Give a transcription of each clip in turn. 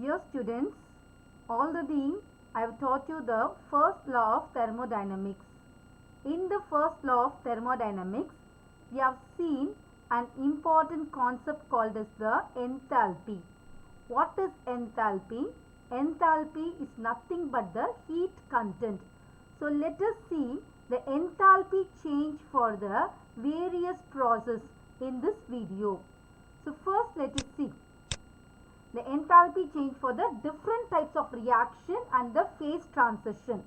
Dear students, already I have taught you the first law of thermodynamics. In the first law of thermodynamics, we have seen an important concept called as the enthalpy. What is enthalpy? Enthalpy is nothing but the heat content. So let us see the enthalpy change for the various process in this video. So first let us see the enthalpy change for the different types of reaction and the phase transition.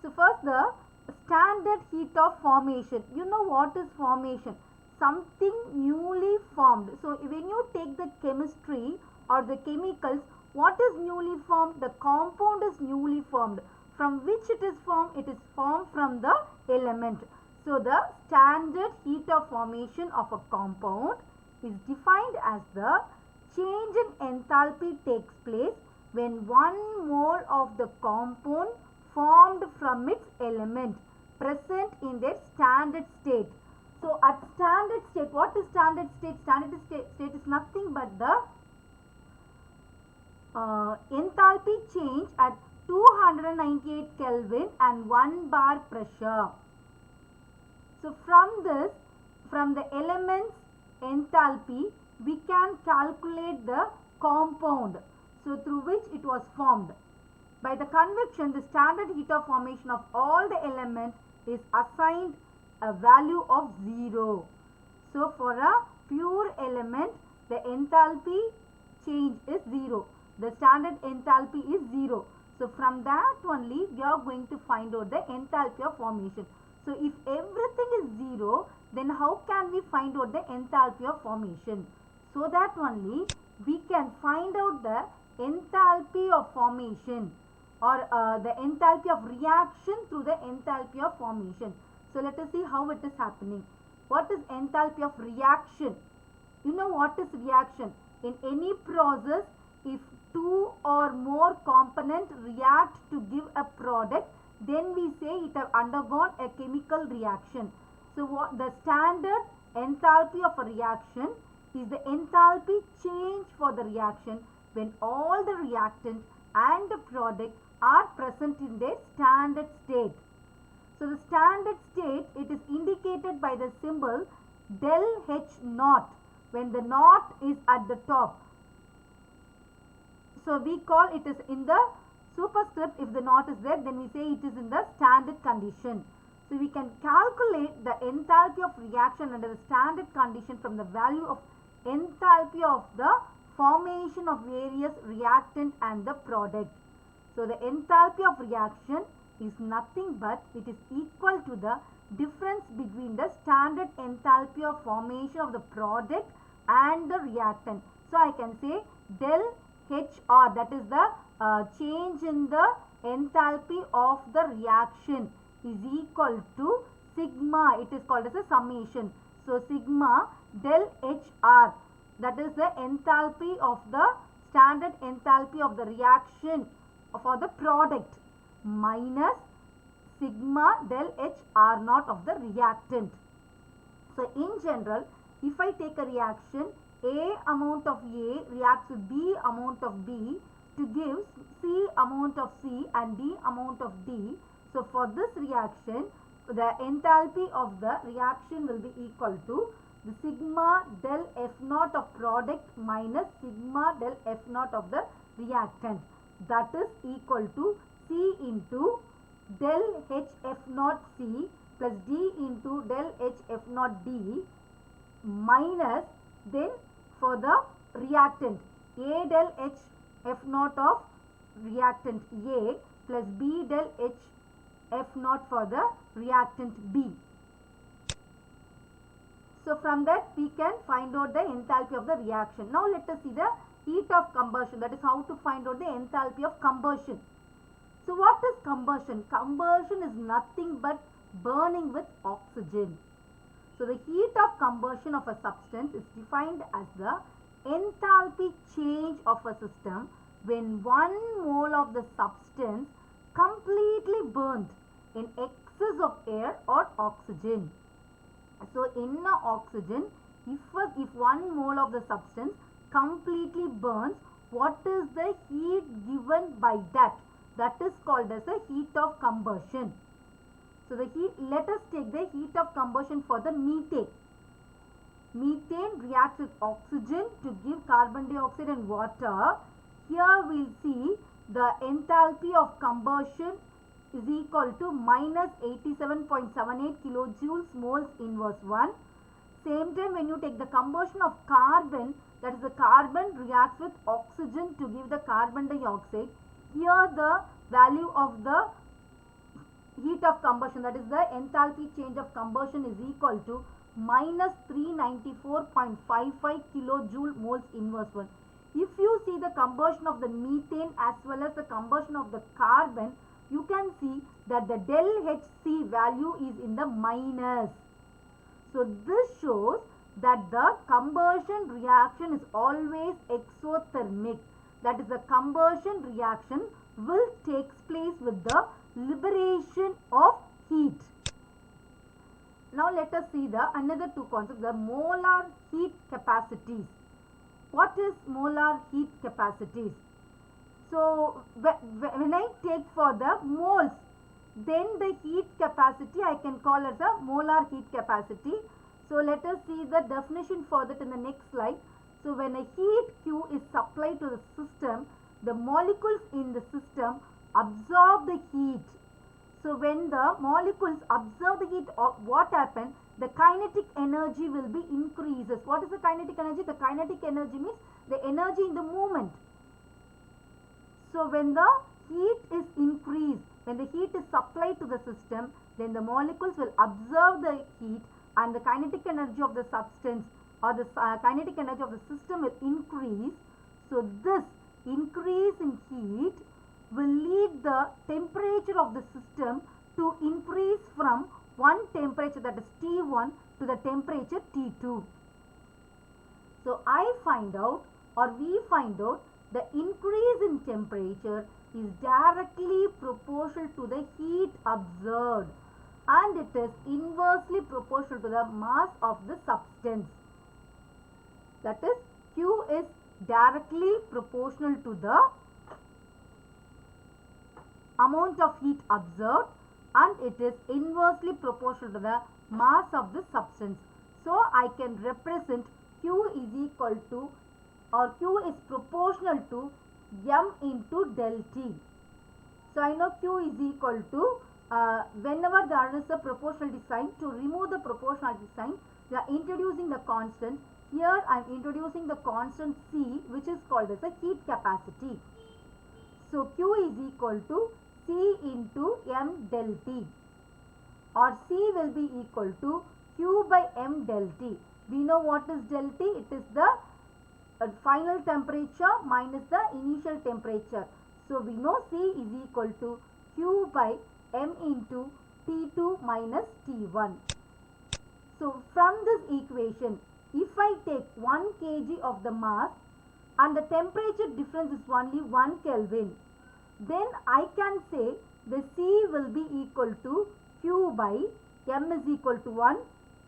So first the standard heat of formation. You know what is formation? Something newly formed. So when you take the chemistry or the chemicals, what is newly formed? The compound is newly formed. From which it is formed? It is formed from the element. So the standard heat of formation of a compound is defined as the change in enthalpy takes place when 1 mole of the compound formed from its element present in their standard state. So at standard state, what is standard state? Standard state is nothing but the enthalpy change at 298 Kelvin and 1 bar pressure. So from the element's enthalpy, we can calculate the compound, so through which it was formed. By the convection, the standard heat of formation of all the elements is assigned a value of 0. So for a pure element, the enthalpy change is 0. The standard enthalpy is 0. So from that only we are going to find out the enthalpy of formation. So if everything is 0, then how can we find out the enthalpy of formation? So that only we can find out the enthalpy of formation or the enthalpy of reaction through the enthalpy of formation. So let us see how it is happening. What is enthalpy of reaction? You know what is reaction? In any process, if 2 or more components react to give a product, then we say it have undergone a chemical reaction. So what the standard enthalpy of a reaction is the enthalpy change for the reaction when all the reactant and the product are present in their standard state. So the standard state, it is indicated by the symbol del H naught when the naught is at the top. So we call it is in the superscript. If the naught is there, then we say it is in the standard condition. So we can calculate the enthalpy of reaction under the standard condition from the value of enthalpy of the formation of various reactant and the product. So the enthalpy of reaction is nothing but it is equal to the difference between the standard enthalpy of formation of the product and the reactant. So I can say del HR, that is the change in the enthalpy of the reaction, is equal to sigma. It is called as a summation. So sigma del HR, that is the enthalpy of the standard enthalpy of the reaction for the product, minus sigma del HR naught of the reactant. So in general, if I take a reaction, A amount of A reacts with B amount of B to give C amount of C and D amount of D. So for this reaction, the enthalpy of the reaction will be equal to the sigma del F naught of product minus sigma del F naught of the reactant. That is equal to C into del HF naught C plus D into del HF naught D minus then for the reactant A del HF naught of reactant A plus B del HF naught for the reactant B. So from that we can find out the enthalpy of the reaction. Now let us see the heat of combustion. That is how to find out the enthalpy of combustion. So what is combustion? Combustion is nothing but burning with oxygen. So the heat of combustion of a substance is defined as the enthalpy change of a system when 1 mole of the substance completely burnt in excess of air or oxygen. So in oxygen, if 1 mole of the substance completely burns what is the heat given by that? That is called as the heat of combustion. So the heat, let us take the heat of combustion for the methane. Methane reacts with oxygen to give carbon dioxide and water. Here we will see the enthalpy of combustion is equal to minus 87.78 kilojoules moles inverse 1. Same time when you take the combustion of carbon, that is the carbon reacts with oxygen to give the carbon dioxide. Here the value of the heat of combustion, that is the enthalpy change of combustion, is equal to minus 394.55 kilojoule moles inverse 1. If you see the combustion of the methane as well as the combustion of the carbon, you can see that the del HC value is in the minus. So this shows that the combustion reaction is always exothermic. That is, the combustion reaction will take place with the liberation of heat. Now let us see the another two concepts, the molar heat capacities. What is molar heat capacities? So when I take for the moles, then the heat capacity I can call as a molar heat capacity. So let us see the definition for that in the next slide. So when a heat Q is supplied to the system, the molecules in the system absorb the heat. So when the molecules absorb the heat, what happens? The kinetic energy will be increases. What is the kinetic energy? The kinetic energy means the energy in the movement. So when the heat is increased, when the heat is supplied to the system, then the molecules will absorb the heat and the kinetic energy of the substance or the kinetic energy of the system will increase. So this increase in heat will lead the temperature of the system to increase from one temperature, that is T1, to the temperature T2. So I find out, or we find out, the increase in temperature is directly proportional to the heat absorbed and it is inversely proportional to the mass of the substance. That is, Q is directly proportional to the amount of heat absorbed and it is inversely proportional to the mass of the substance. So I can represent Q is equal to, or Q is proportional to M into del T. So I know Q is equal to, whenever there is a proportionality sign, to remove the proportionality sign, we are introducing the constant. Here I am introducing the constant C, which is called as a heat capacity. So Q is equal to C into M del T, or C will be equal to Q by M del T. We know what is del T. It is the final temperature minus the initial temperature. So we know C is equal to Q by M into T2 minus T1. So from this equation, if I take 1 kg of the mass and the temperature difference is only 1 Kelvin, then I can say the C will be equal to Q by M is equal to 1,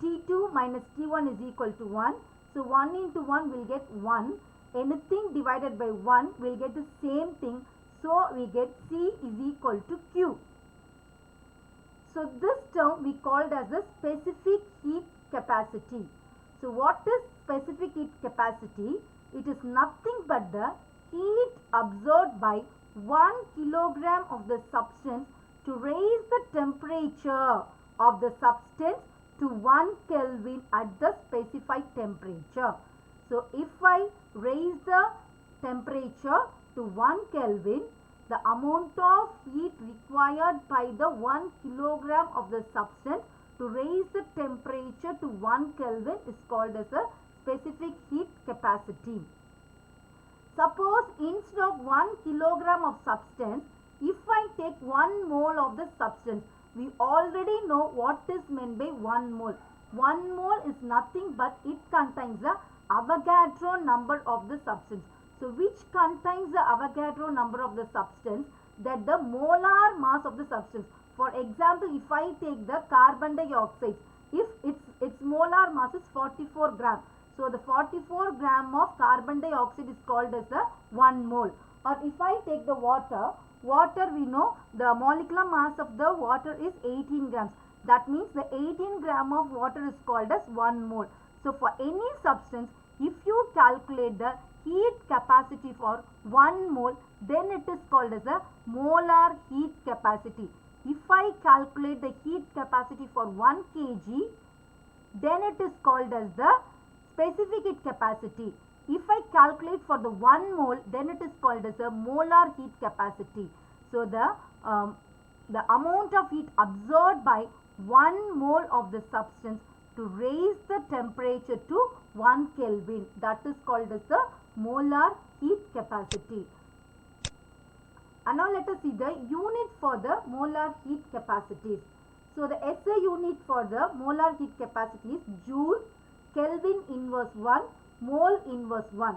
T2 minus T1 is equal to 1. So 1 into 1 will get 1. Anything divided by 1 will get the same thing. So we get C is equal to Q. So this term we called as the specific heat capacity. So what is specific heat capacity? It is nothing but the heat absorbed by 1 kilogram of the substance to raise the temperature of the substance to 1 Kelvin at the specified temperature. So if I raise the temperature to 1 Kelvin, the amount of heat required by the 1 kilogram of the substance to raise the temperature to 1 Kelvin is called as a specific heat capacity. Suppose instead of 1 kilogram of substance, if I take 1 mole of the substance, we already know what is meant by 1 mole. 1 mole is nothing but it contains the Avogadro number of the substance. So which contains the Avogadro number of the substance? That the molar mass of the substance. For example, if I take the carbon dioxide, if its molar mass is 44 gram, So the 44 gram of carbon dioxide is called as the 1 mole. Or if I take the water, we know the molecular mass of the water is 18 grams. That means the 18 gram of water is called as 1 mole. So for any substance, if you calculate the heat capacity for 1 mole, then it is called as a molar heat capacity. If I calculate the heat capacity for 1 kg, then it is called as the specific heat capacity. If I calculate for the 1 mole, then it is called as a molar heat capacity. So the amount of heat absorbed by 1 mole of the substance to raise the temperature to 1 Kelvin, that is called as the molar heat capacity. And now let us see the unit for the molar heat capacities. So the SI unit for the molar heat capacity is Joule, Kelvin inverse 1, mole inverse 1.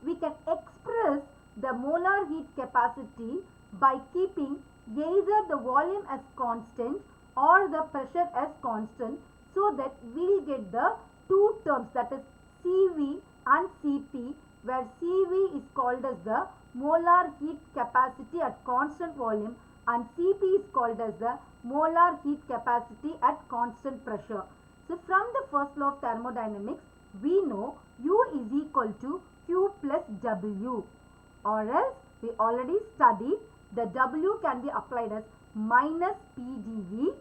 We can express the molar heat capacity by keeping either the volume as constant or the pressure as constant, so that we will get the two terms, that is CV and CP, where CV is called as the molar heat capacity at constant volume and CP is called as the molar heat capacity at constant pressure. So from the first law of thermodynamics, we know U is equal to Q plus W, or else we already studied the W can be applied as minus PdV.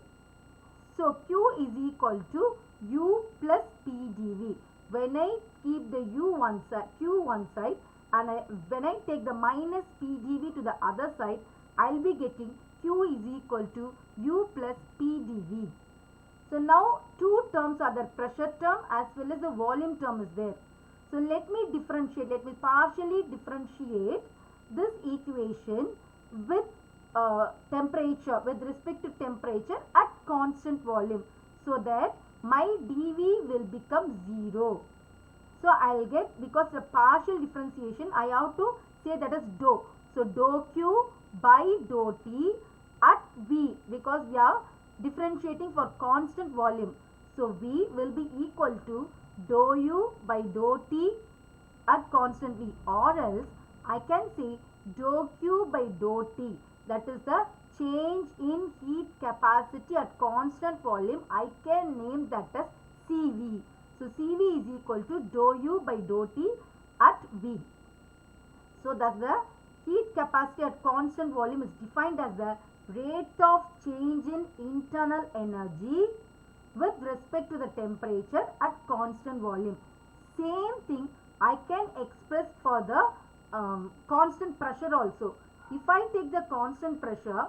So Q is equal to U plus PdV. When I keep the Q one side and when I take the minus PdV to the other side, I will be getting Q is equal to U plus PdV. So now two terms are the pressure term as well as the volume term is there. So let me partially differentiate this equation with temperature, with respect to temperature at constant volume, so that my dV will become 0. So I will get, because the partial differentiation, I have to say that is dou. So dou Q by dou T at V, because we are differentiating for constant volume. So V will be equal to dou U by dou T at constant V, or else I can say dou Q by dou T, that is the change in heat capacity at constant volume. I can name that as CV. So CV is equal to dou U by dou T at V. So thus the heat capacity at constant volume is defined as the rate of change in internal energy with respect to the temperature at constant volume. Same thing I can express for the constant pressure also. If I take the constant pressure,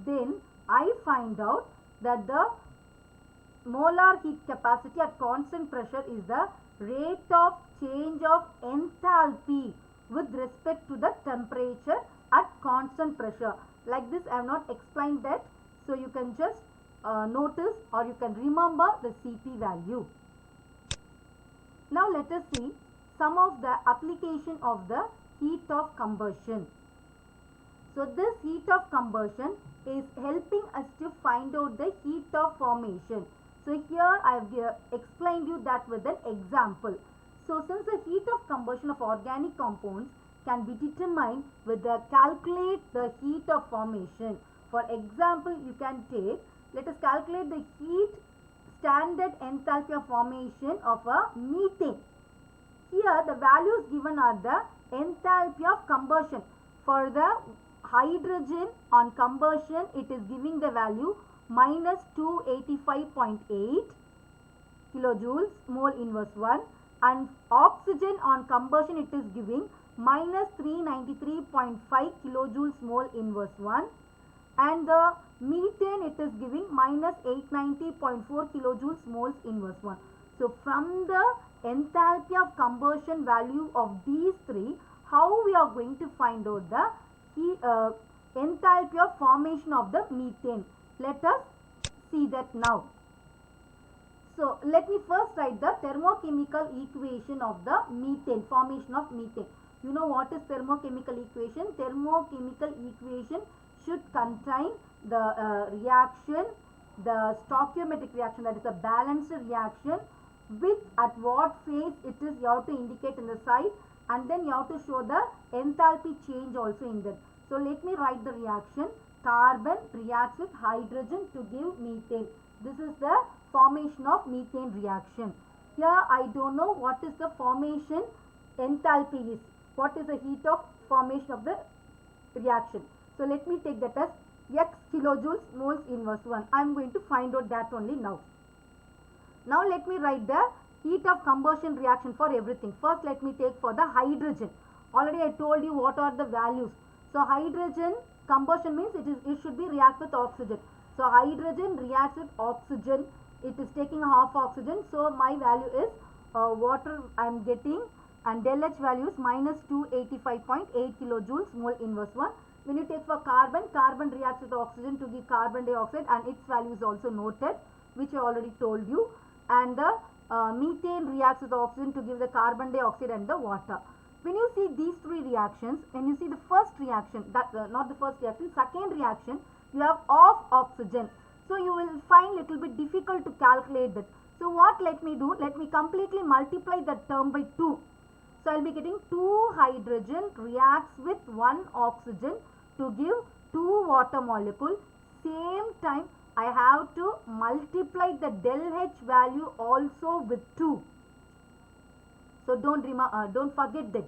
then I find out that the molar heat capacity at constant pressure is the rate of change of enthalpy with respect to the temperature at constant pressure. Like this, I have not explained that, so you can just notice or you can remember the Cp value. Now let us see some of the application of the heat of combustion. So this heat of combustion is helping us to find out the heat of formation. So here I have explained you that with an example. So since the heat of combustion of organic compounds can be determined with the calculate the heat of formation. For example, you can take, let us calculate the heat standard enthalpy of formation of a methane. Here the values given are the enthalpy of combustion. For the hydrogen on combustion, it is giving the value minus 285.8 kilojoules mole inverse 1, and oxygen on combustion it is giving minus 393.5 kilojoules mole inverse 1, and the methane it is giving minus 890.4 kilojoules moles inverse 1. So from the enthalpy of combustion value of these three, how we are going to find out the enthalpy of formation of the methane? Let us see that now. So let me first write the thermochemical equation of the methane, formation of methane. You know what is thermochemical equation? Thermochemical equation should contain the reaction, the stoichiometric reaction, that is a balanced reaction with at what phase it is, you have to indicate in the side, and then you have to show the enthalpy change also in that. So let me write the reaction. Carbon reacts with hydrogen to give methane. This is the formation of methane reaction. Here I don't know what is the formation enthalpy is. What is the heat of formation of the reaction? So let me take that as x kilojoules moles inverse 1. I am going to find out that only now. Now let me write the heat of combustion reaction for everything. First let me take for the hydrogen. Already I told you what are the values. So hydrogen combustion means it should be react with oxygen. So hydrogen reacts with oxygen. It is taking half oxygen. So my value is water I am getting, and del H value is minus 285.8 kilojoules mole inverse 1. When you take for carbon, carbon reacts with oxygen to give carbon dioxide, and its value is also noted, which I already told you. And the methane reacts with oxygen to give the carbon dioxide and the water. When you see these three reactions, when you see the first reaction, not the first reaction, second reaction, you have off oxygen. So you will find little bit difficult to calculate that. So what let me do? Let me completely multiply that term by 2. So I will be getting 2 hydrogen reacts with 1 oxygen to give 2 water molecule. Same time I have to multiply the del H value also with 2. So don't forget that.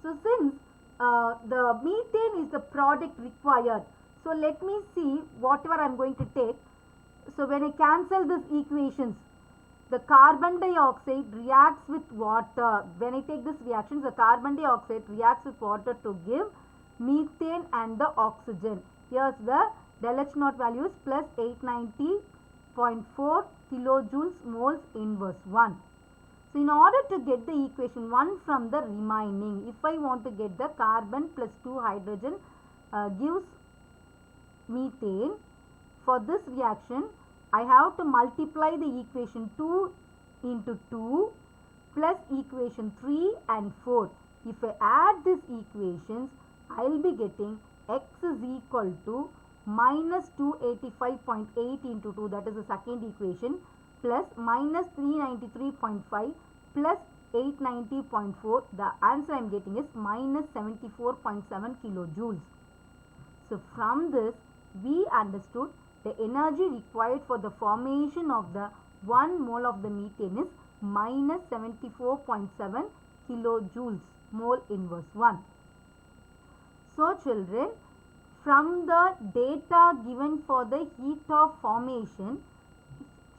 So since the methane is the product required, so let me see whatever I am going to take. So when I cancel these equations, the carbon dioxide reacts with water. When I take this reaction, the carbon dioxide reacts with water to give methane and the oxygen. Here's the del H naught values plus 890.4 kilojoules moles inverse 1. So in order to get the equation 1 from the remaining, if I want to get the carbon plus 2 hydrogen gives methane, for this reaction I have to multiply the equation 2 into 2 plus equation 3 and 4. If I add these equations, I will be getting x is equal to minus 285.8 into 2, that is the second equation, plus minus 393.5 plus 890.4. The answer I am getting is minus 74.7 kilojoules. So from this we understood the energy required for the formation of the 1 mole of the methane is minus 74.7 kilojoules mole inverse 1. So children, from the data given for the heat of formation,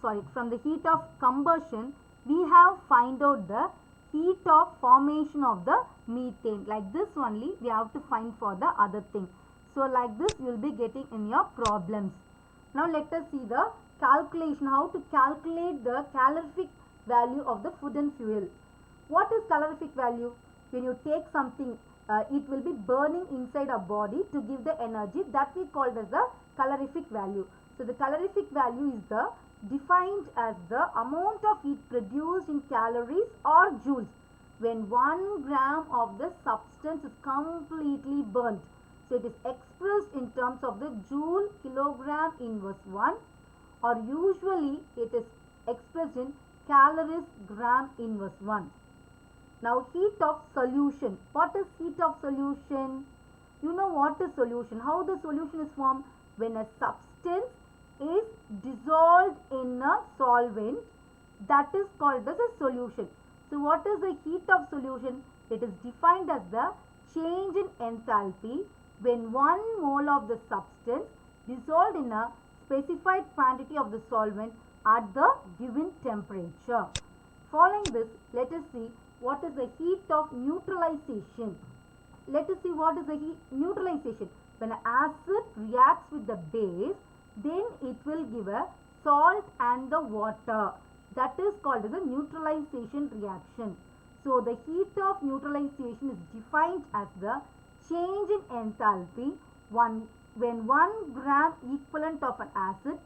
from the heat of combustion, we have find out the heat of formation of the methane. Like this only we have to find for the other thing. So like this you will be getting in your problems. Now let us see the calculation, how to calculate the calorific value of the food and fuel. What is calorific value? When you take something, it will be burning inside our body to give the energy, that we called as the calorific value. So the calorific value is defined as the amount of heat produced in calories or joules when 1 gram of the substance is completely burnt. So it is expressed in terms of the joule kilogram inverse 1, or usually it is expressed in calories gram inverse 1. Now heat of solution. What is heat of solution? You know what is solution. How the solution is formed? When a substance is dissolved in a solvent, that is called as a solution. So what is the heat of solution? It is defined as the change in enthalpy when 1 mole of the substance dissolved in a specified quantity of the solvent at the given temperature. Following this, let us see what is the heat of neutralization. Let us see what is the heat neutralization. When an acid reacts with the base, then it will give a salt and the water. That is called as a neutralization reaction. So the heat of neutralization is defined as the change in enthalpy when 1 gram equivalent of an acid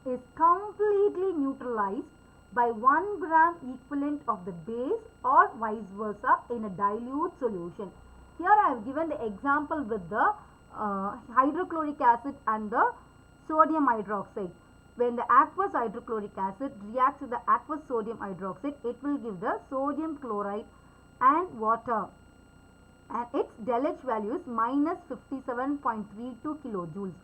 is completely neutralized by 1 gram equivalent of the base, or vice versa in a dilute solution. Here I have given the example with the hydrochloric acid and the sodium hydroxide. when the aqueous hydrochloric acid reacts with the aqueous sodium hydroxide, it will give the sodium chloride and water. And its Delh value is minus 57.32 kilojoules.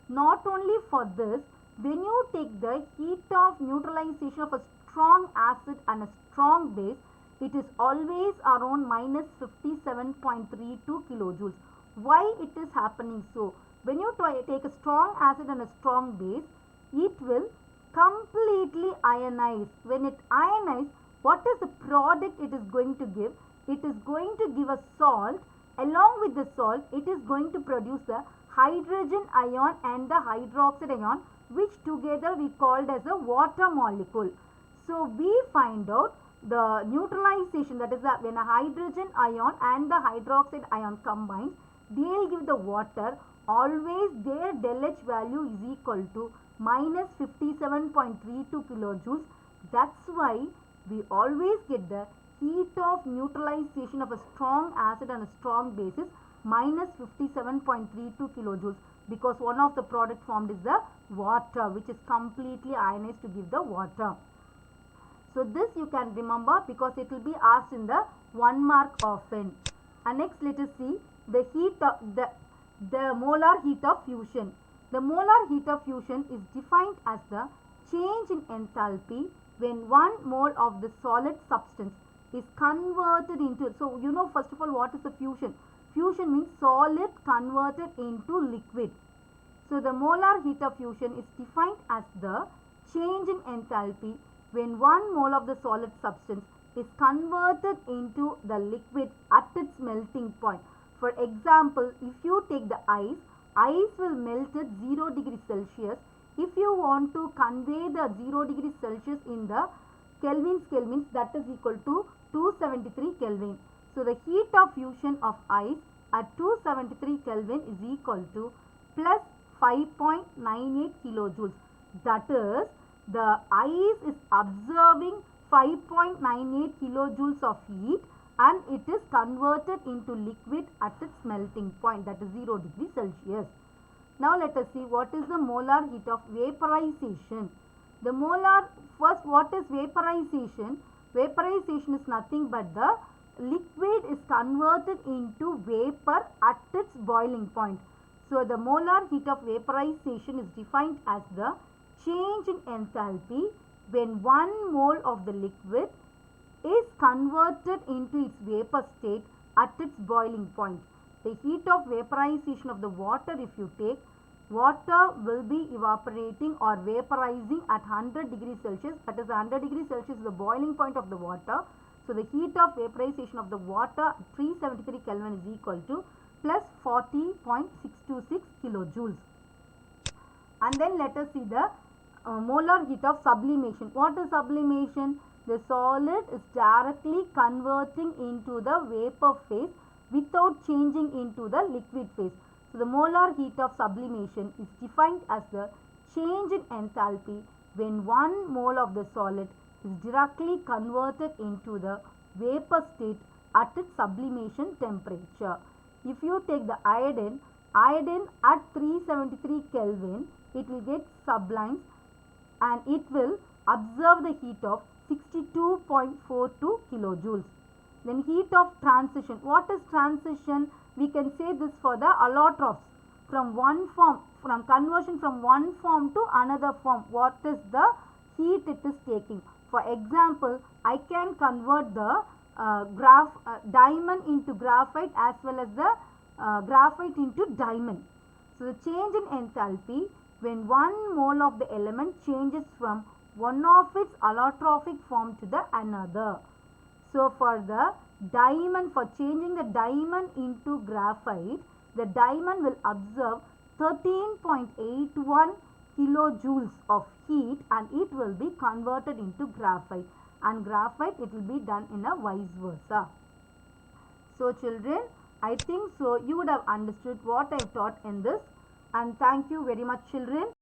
Not only for this, when you take the heat of neutralization of a strong acid and a strong base, it is always around minus 57.32 kilojoules. Why it is happening so? When you take a strong acid and a strong base, it will completely ionize. When it ionizes, what is the product it is going to give? It is going to give a salt. Along with the salt, it is going to produce the hydrogen ion and the hydroxide ion, which together we called as a water molecule. So we find out the neutralization, that is when a hydrogen ion and the hydroxide ion combines, they will give the water. Always their Delh value is equal to minus 57.32 kilojoules. That's why we always get the heat of neutralization of a strong acid and a strong base is minus 57.32 kilojoules, because one of the product formed is the water, which is completely ionized to give the water. So this you can remember because it will be asked in the 1 mark often. And next let us see the heat of the molar heat of fusion. The molar heat of fusion is defined as the change in enthalpy when 1 mole of the solid substance is converted into, so you know first of all what is the fusion? Fusion means solid converted into liquid. So the molar heat of fusion is defined as the change in enthalpy when 1 mole of the solid substance is converted into the liquid at its melting point. For example, if you take the ice will melt at 0 degree Celsius. If you want to convey the 0 degree Celsius in the Kelvins, that is equal to 273 Kelvin. So the heat of fusion of ice at 273 Kelvin is equal to plus 5.98 kilojoules. That is, the ice is observing 5.98 kilojoules of heat and it is converted into liquid at its melting point, that is 0 degree Celsius. Now let us see what is the molar heat of vaporization. The molar, first what is vaporization? Vaporization is nothing but the liquid is converted into vapor at its boiling point. So the molar heat of vaporization is defined as the change in enthalpy when 1 mole of the liquid is converted into its vapor state at its boiling point. The heat of vaporization of the water, if you take, water will be evaporating or vaporizing at 100 degrees Celsius. That is 100 degrees Celsius is the boiling point of the water. So the heat of vaporization of the water at 373 Kelvin is equal to plus 40.626 kilojoules. And then let us see the molar heat of sublimation. What is sublimation? The solid is directly converting into the vapor phase without changing into the liquid phase. So the molar heat of sublimation is defined as the change in enthalpy when 1 mole of the solid is directly converted into the vapor state at its sublimation temperature. If you take the iodine at 373 Kelvin, it will get sublimed and it will observe the heat of 62.42 kilojoules. Then heat of transition. What is transition? We can say this for the allotropes. From conversion from one form to another form. What is the heat it is taking? For example, I can convert the diamond into graphite as well as the graphite into diamond. So the change in enthalpy when 1 mole of the element changes from one of its allotropic form to the another. So for the diamond, for changing the diamond into graphite, the diamond will absorb 13.81 kilojoules of heat and it will be converted into graphite, and graphite it will be done in a vice versa. So children, I think so you would have understood what I taught in this, and thank you very much children.